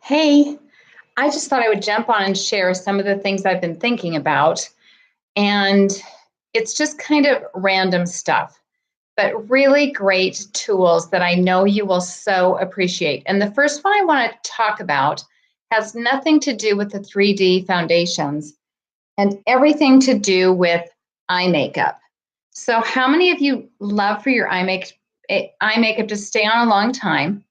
Hey, I just thought I would jump on and share some of the things I've been thinking about. And it's just kind of random stuff, but really great tools that I know you will so appreciate. And the first one I want to talk about has nothing to do with the 3D foundations and everything to do with eye makeup. So, how many of you love for your eye makeup to stay on a long time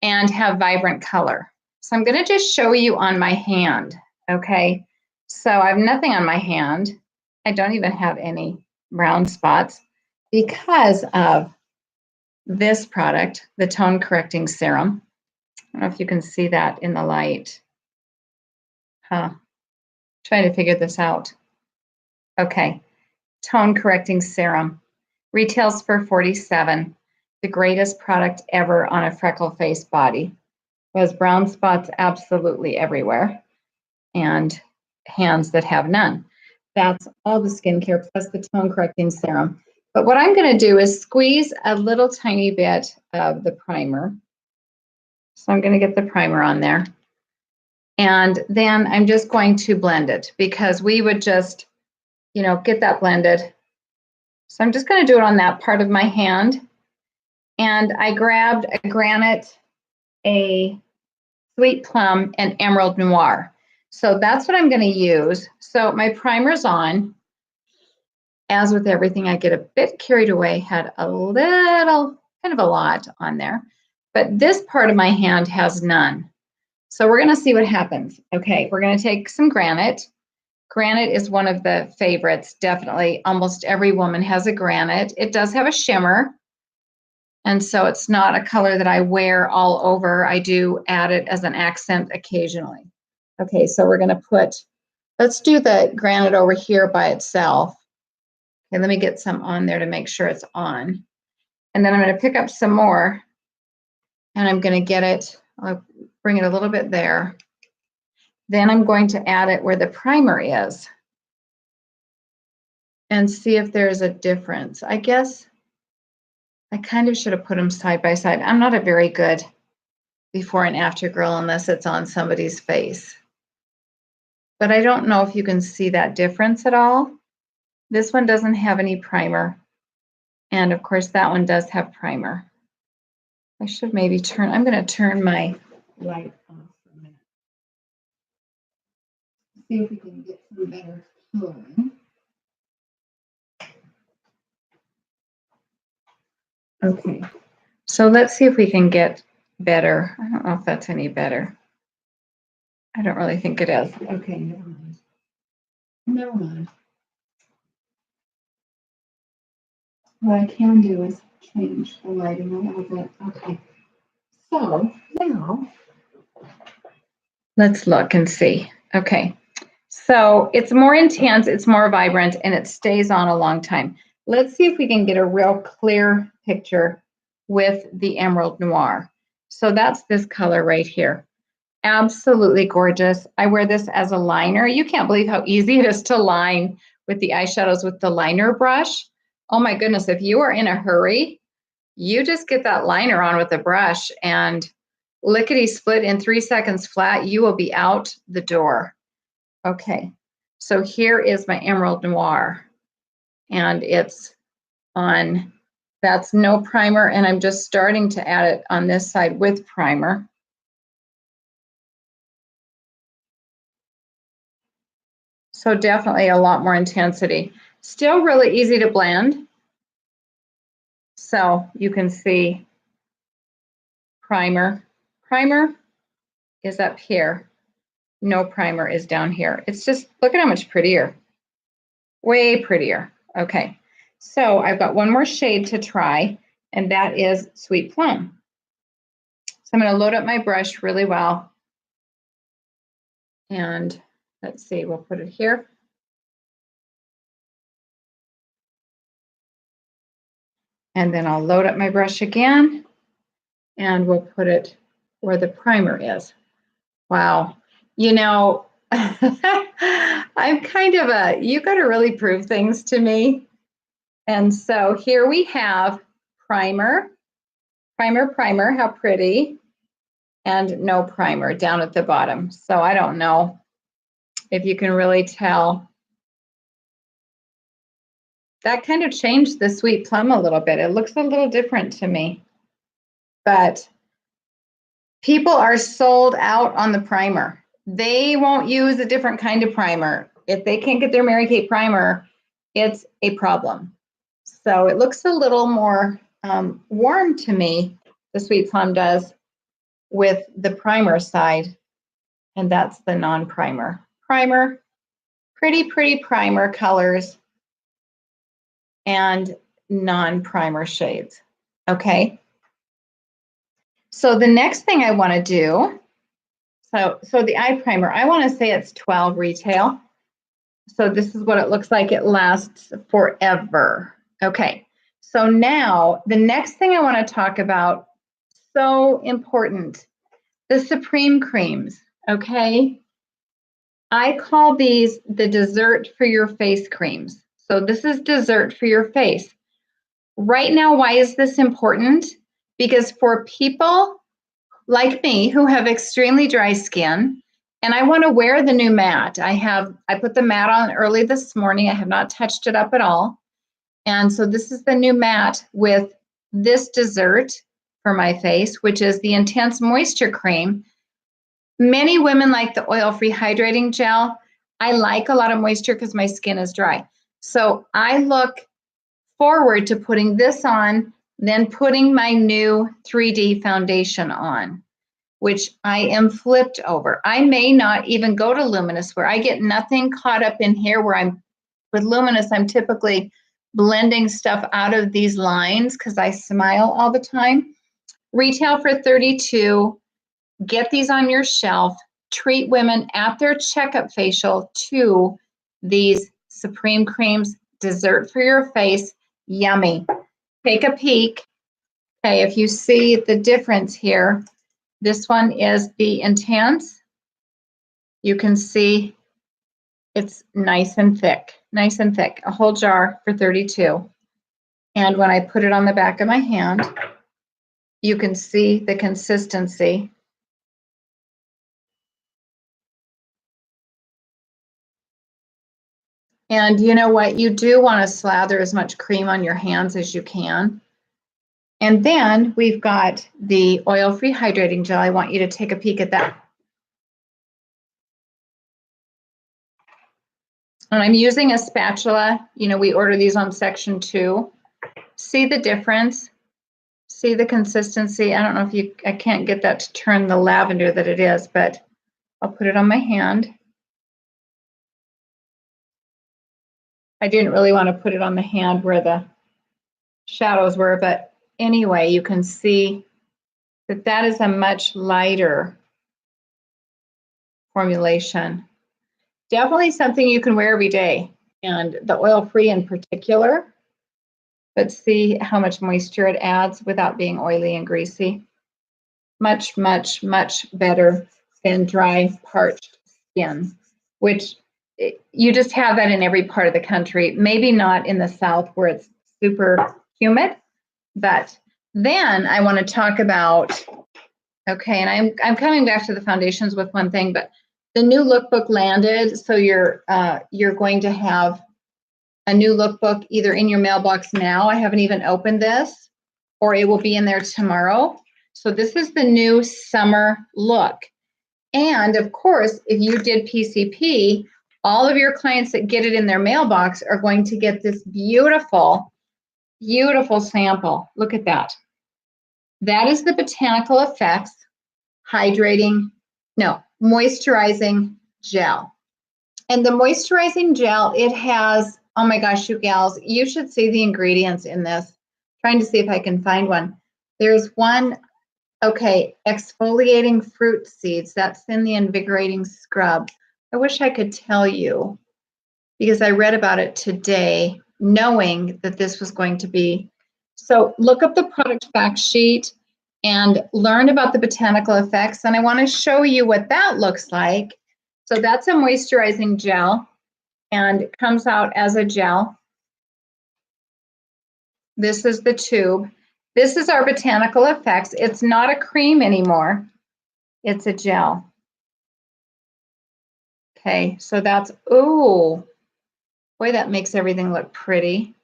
and have vibrant color? So I'm going to just show you on my hand, okay? So I have nothing on my hand. I don't even have any brown spots because of this product, the Tone Correcting Serum. I don't know if you can see that in the light. Trying to figure this out. Okay, Tone Correcting Serum. Retails for $47. The greatest product ever on a freckle face body. Has brown spots absolutely everywhere and hands that have none. That's all the skincare plus the tone correcting serum. But what I'm going to do is squeeze a little tiny bit of the primer. So I'm going to get the primer on there. And then I'm just going to blend it because we would just, get that blended. So I'm just going to do it on that part of my hand. And I grabbed a granite, a sweet plum, and emerald noir. So that's what I'm going to use. So my primer's on. As with everything, I get a bit carried away, had a little, kind of a lot on there. But this part of my hand has none. So we're going to see what happens. Okay, we're going to take some granite. Granite is one of the favorites, definitely. Almost every woman has a granite. It does have a shimmer. And so it's not a color that I wear all over. I do add it as an accent occasionally. Okay, so we're going to let's do the granite over here by itself. Okay, let me get some on there to make sure it's on. And then I'm going to pick up some more and I'm going to get it, I'll bring it a little bit there. Then I'm going to add it where the primer is and see if there's a difference. I guess I kind of should have put them side by side. I'm not a very good before and after girl unless it's on somebody's face. But I don't know if you can see that difference at all. This one doesn't have any primer. And of course, that one does have primer. I should maybe I'm going to turn my light off for a minute. See if we can get some better coloring. Okay, so let's see if we can get better. I don't know if that's any better. I don't really think it is. Okay, never mind. Never mind. What I can do is change the lighting a little bit. Okay, so now let's look and see. Okay, so it's more intense, it's more vibrant, and it stays on a long time. Let's see if we can get a real clear picture with the Emerald Noir. So that's this color right here. Absolutely gorgeous. I wear this as a liner. You can't believe how easy it is to line with the eyeshadows with the liner brush. Oh my goodness, if you are in a hurry, you just get that liner on with a brush and lickety split in 3 seconds flat, you will be out the door. Okay, so here is my Emerald Noir and it's on, that's no primer, and I'm just starting to add it on this side with primer. So definitely a lot more intensity. Still really easy to blend. So you can see primer. Primer is up here. No primer is down here. It's just, look at how much prettier. Way prettier. Okay, so I've got one more shade to try, and that is Sweet Plum. So I'm going to load up my brush really well. And let's see, we'll put it here. And then I'll load up my brush again, and we'll put it where the primer is. Wow. You know, I'm kind of you got to really prove things to me. And so here we have primer, primer, primer, how pretty. and no primer down at the bottom. So I don't know if you can really tell. That kind of changed the sweet plum a little bit. It looks a little different to me. But people are sold out on the primer. They won't use a different kind of primer. If they can't get their Mary Kate primer, it's a problem. So it looks a little more warm to me, the sweet plum does, with the primer side. And that's the non-primer. Primer, pretty primer colors and non-primer shades. Okay. So the next thing I want to do, so the eye primer, I want to say it's 12 retail. So this is what it looks like. It lasts forever. Okay. So now the next thing I want to talk about, so important, the Supreme creams. Okay. I call these the dessert for your face creams. So this is dessert for your face. Right now, why is this important? Because for people like me who have extremely dry skin, and I want to wear the new matte. I put the matte on early this morning. I have not touched it up at all. And so this is the new matte with this dessert for my face, which is the Intense Moisture Cream. Many women like the oil-free hydrating gel. I like a lot of moisture because my skin is dry. So I look forward to putting this on, then putting my new 3D foundation on, which I am flipped over. I may not even go to Luminous, where I get nothing caught up in here. With Luminous, I'm typically blending stuff out of these lines because I smile all the time. Retail for $32. Get these on your shelf. Treat women at their checkup facial to these Supreme creams, dessert for your face. Yummy. Take a peek. Okay, if you see the difference here, this one is the Intense. You can see it's nice and thick, a whole jar for $32. And when I put it on the back of my hand, you can see the consistency. And you know what? You do want to slather as much cream on your hands as you can. And then we've got the oil-free hydrating gel. I want you to take a peek at that. And I'm using a spatula. You know, we order these on section 2. See the difference? See the consistency? I don't know if I can't get that to turn the lavender that it is, but I'll put it on my hand. I didn't really want to put it on the hand where the shadows were, but anyway, you can see that that is a much lighter formulation. Definitely something you can wear every day, and the oil-free in particular. But see how much moisture it adds without being oily and greasy. Much better than dry, parched skin, which you just have that in every part of the country. Maybe not in the South where it's super humid, but then I want to talk about, okay, and I'm coming back to the foundations with one thing, but the new lookbook landed, so you're going to have a new lookbook either in your mailbox now. I haven't even opened this, or it will be in there tomorrow. So this is the new summer look. And of course, if you did PCP, all of your clients that get it in their mailbox are going to get this beautiful, beautiful sample. Look at that. That is the Botanical Effects moisturizing gel. And the moisturizing gel, it has, oh my gosh, you gals, you should see the ingredients in this. Trying to see if I can find one. There's one, okay, exfoliating fruit seeds. That's in the invigorating scrub. I wish I could tell you because I read about it today, knowing that this was going to be. So look up the product fact sheet and learn about the botanical effects. And I want to show you what that looks like. So that's a moisturizing gel, and it comes out as a gel. This is the tube. This is our botanical effects. It's not a cream anymore. It's a gel. Okay, so that's, ooh, boy, that makes everything look pretty.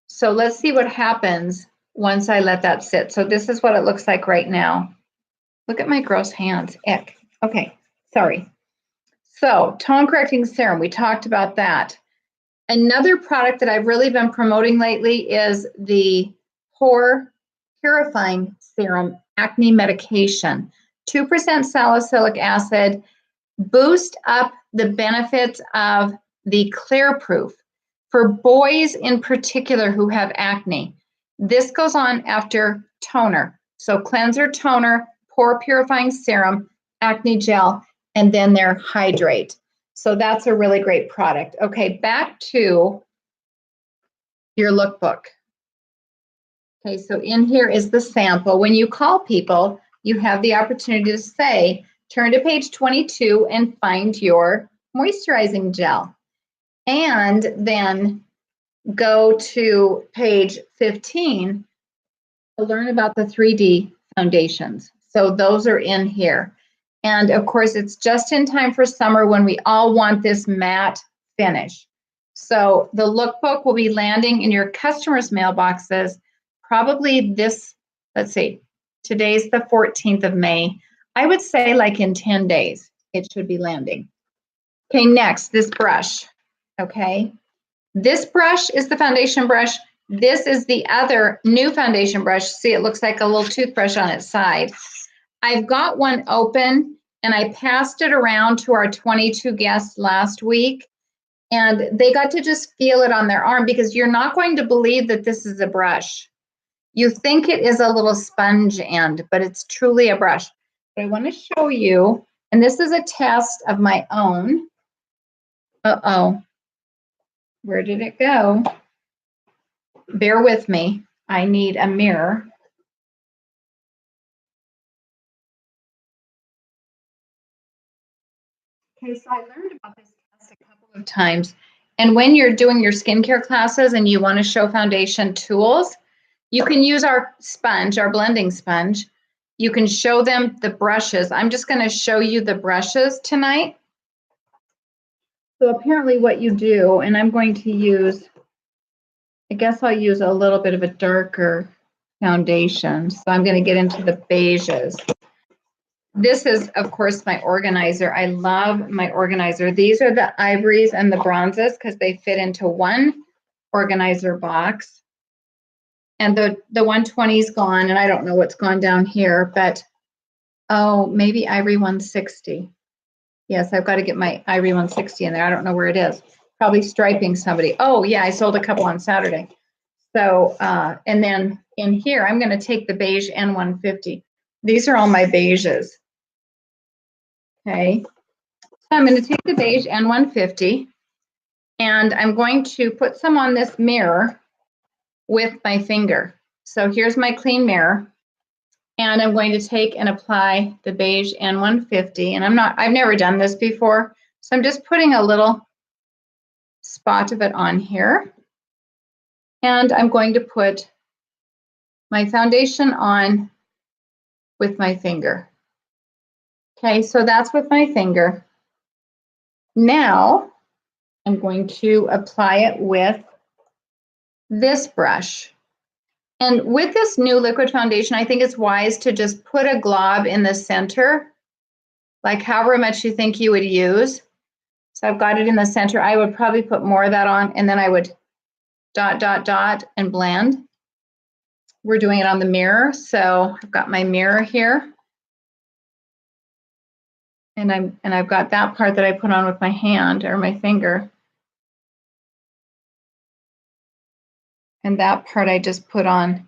So let's see what happens once I let that sit. So this is what it looks like right now. Look at my gross hands. Ick. Okay, sorry. So tone correcting serum, we talked about that. Another product that I've really been promoting lately is the Pore Purifying Serum acne medication. 2% salicylic acid, boost up the benefits of the clear proof. For boys in particular who have acne, this goes on after toner. So cleanser, toner, pore purifying serum, acne gel, and then their hydrate. So that's a really great product. Okay, back to your lookbook. Okay, so in here is the sample. When you call people, you have the opportunity to say, turn to page 22 and find your moisturizing gel. And then go to page 15 to learn about the 3D foundations. So those are in here. And of course, it's just in time for summer when we all want this matte finish. So the lookbook will be landing in your customers' mailboxes probably this, let's see, today's the 14th of May. I would say like in 10 days, it should be landing. Okay, next, this brush, okay? This brush is the foundation brush. This is the other new foundation brush. See, it looks like a little toothbrush on its side. I've got one open and I passed it around to our 22 guests last week and they got to just feel it on their arm because you're not going to believe that this is a brush. You think it is a little sponge end, but it's truly a brush. But I want to show you, and this is a test of my own. Uh-oh. Where did it go? Bear with me. I need a mirror. Okay, so I learned about this test a couple of times. And when you're doing your skincare classes and you want to show foundation tools, you can use our sponge, our blending sponge. You can show them the brushes. I'm just going to show you the brushes tonight. So apparently what you do, and I'm going to use, I guess I'll use a little bit of a darker foundation. So I'm going to get into the beiges. This is, of course, my organizer. I love my organizer. These are the ivories and the bronzes because they fit into one organizer box. And the 120 is gone, and I don't know what's gone down here, but oh, maybe Ivory 160. Yes, I've got to get my Ivory 160 in there. I don't know where it is. Probably striping somebody. Oh, yeah, I sold a couple on Saturday. So, and then in here, I'm going to take the beige N150. These are all my beiges. Okay. So I'm going to take the beige N150, and I'm going to put some on this mirror with my finger. So here's my clean mirror. And I'm going to take and apply the beige N150. And I've never done this before. So I'm just putting a little spot of it on here. And I'm going to put my foundation on with my finger. Okay, so that's with my finger. Now I'm going to apply it with this brush. And with this new liquid foundation, I think it's wise to just put a glob in the center, like however much you think you would use. So I've got it in the center. I would probably put more of that on, and then I would dot, dot, dot, and blend. We're doing it on the mirror, so I've got my mirror here. And I've got that part that I put on with my hand or my finger. And that part I just put on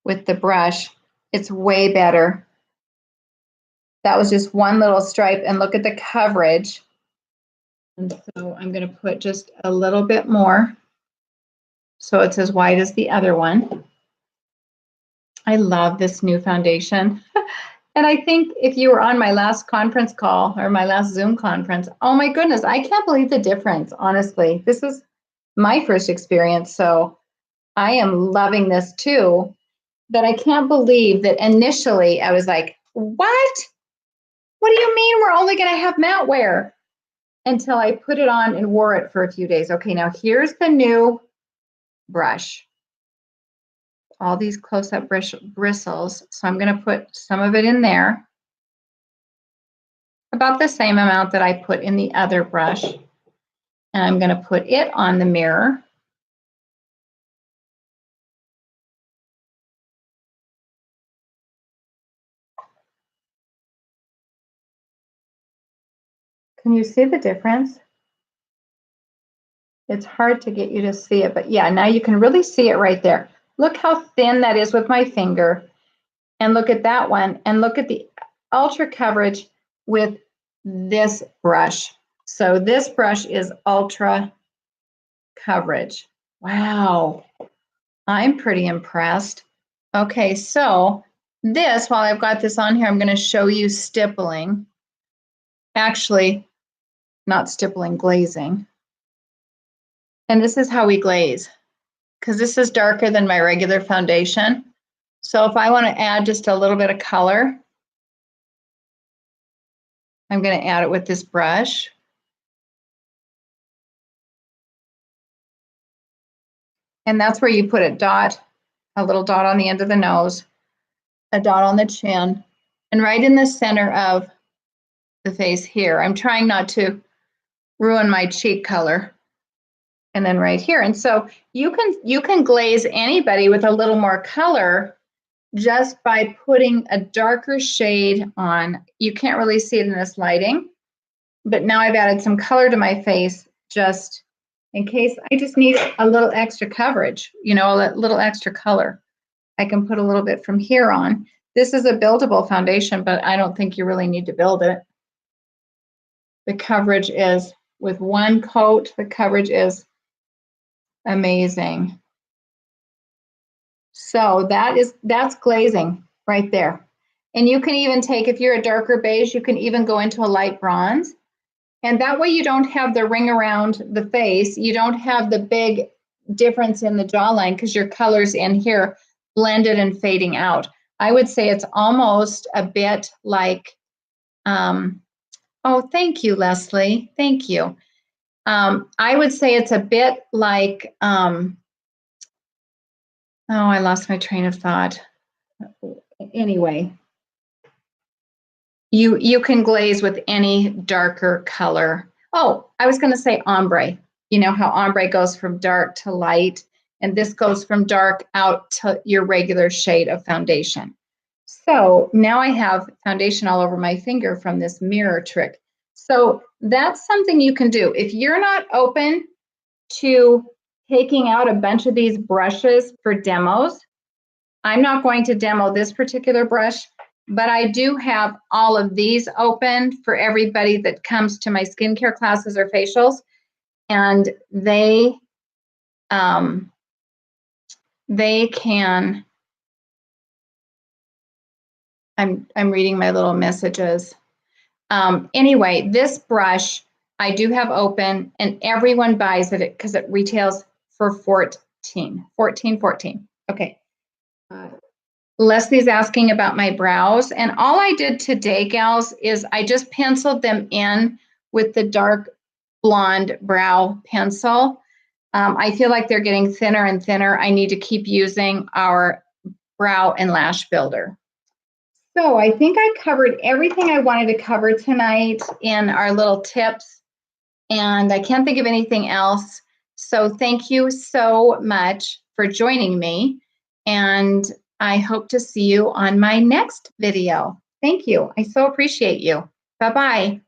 with the brush. It's way better. That was just one little stripe, and look at the coverage. And so I'm going to put just a little bit more so it's as wide as the other one. I love this new foundation. And I think if you were on my last conference call or my last Zoom conference, oh my goodness, I can't believe the difference, honestly. This is my first experience, so I am loving this too. But I can't believe that initially I was like, what? What do you mean we're only going to have matte wear? Until I put it on and wore it for a few days. Okay, now here's the new brush. All these close-up bristles. So I'm going to put some of it in there. About the same amount that I put in the other brush. And I'm going to put it on the mirror. Can you see the difference? It's hard to get you to see it, but yeah, now you can really see it right there. Look how thin that is with my finger. And look at that one. And look at the ultra coverage with this brush. So this brush is ultra coverage. Wow. I'm pretty impressed. Okay, so this, while I've got this on here, I'm going to show you stippling. Actually, not stippling, glazing. And this is how we glaze, because this is darker than my regular foundation. So if I want to add just a little bit of color, I'm going to add it with this brush. And that's where you put a dot, a little dot on the end of the nose, a dot on the chin, and right in the center of the face here. I'm trying not to ruin my cheek color. And then right here. And so you can glaze anybody with a little more color just by putting a darker shade on. You can't really see it in this lighting, but now I've added some color to my face just in case I just need a little extra coverage, you know, a little extra color. I can put a little bit from here on. This is a buildable foundation, but I don't think you really need to build it. The coverage is, with one coat, the coverage is amazing. So that's glazing right there. And you can even take, if you're a darker beige, you can even go into a light bronze. And that way you don't have the ring around the face. You don't have the big difference in the jawline because your color's in here blended and fading out. I would say it's almost a bit like, oh, thank you, Leslie. Thank you. I would say it's a bit like, oh, I lost my train of thought. Anyway, you can glaze with any darker color. Oh, I was going to say ombre. You know how ombre goes from dark to light, and this goes from dark out to your regular shade of foundation. So now I have foundation all over my finger from this mirror trick. So that's something you can do. If you're not open to taking out a bunch of these brushes for demos, I'm not going to demo this particular brush, but I do have all of these open for everybody that comes to my skincare classes or facials, and they can, I'm reading my little messages. Anyway, this brush I do have open, and everyone buys it because it retails for $14. Okay. Leslie's asking about my brows, and all I did today, gals, is I just penciled them in with the dark blonde brow pencil. I feel like they're getting thinner and thinner. I need to keep using our brow and lash builder. So I think I covered everything I wanted to cover tonight in our little tips, and I can't think of anything else. So thank you so much for joining me, and I hope to see you on my next video. Thank you. I so appreciate you. Bye-bye.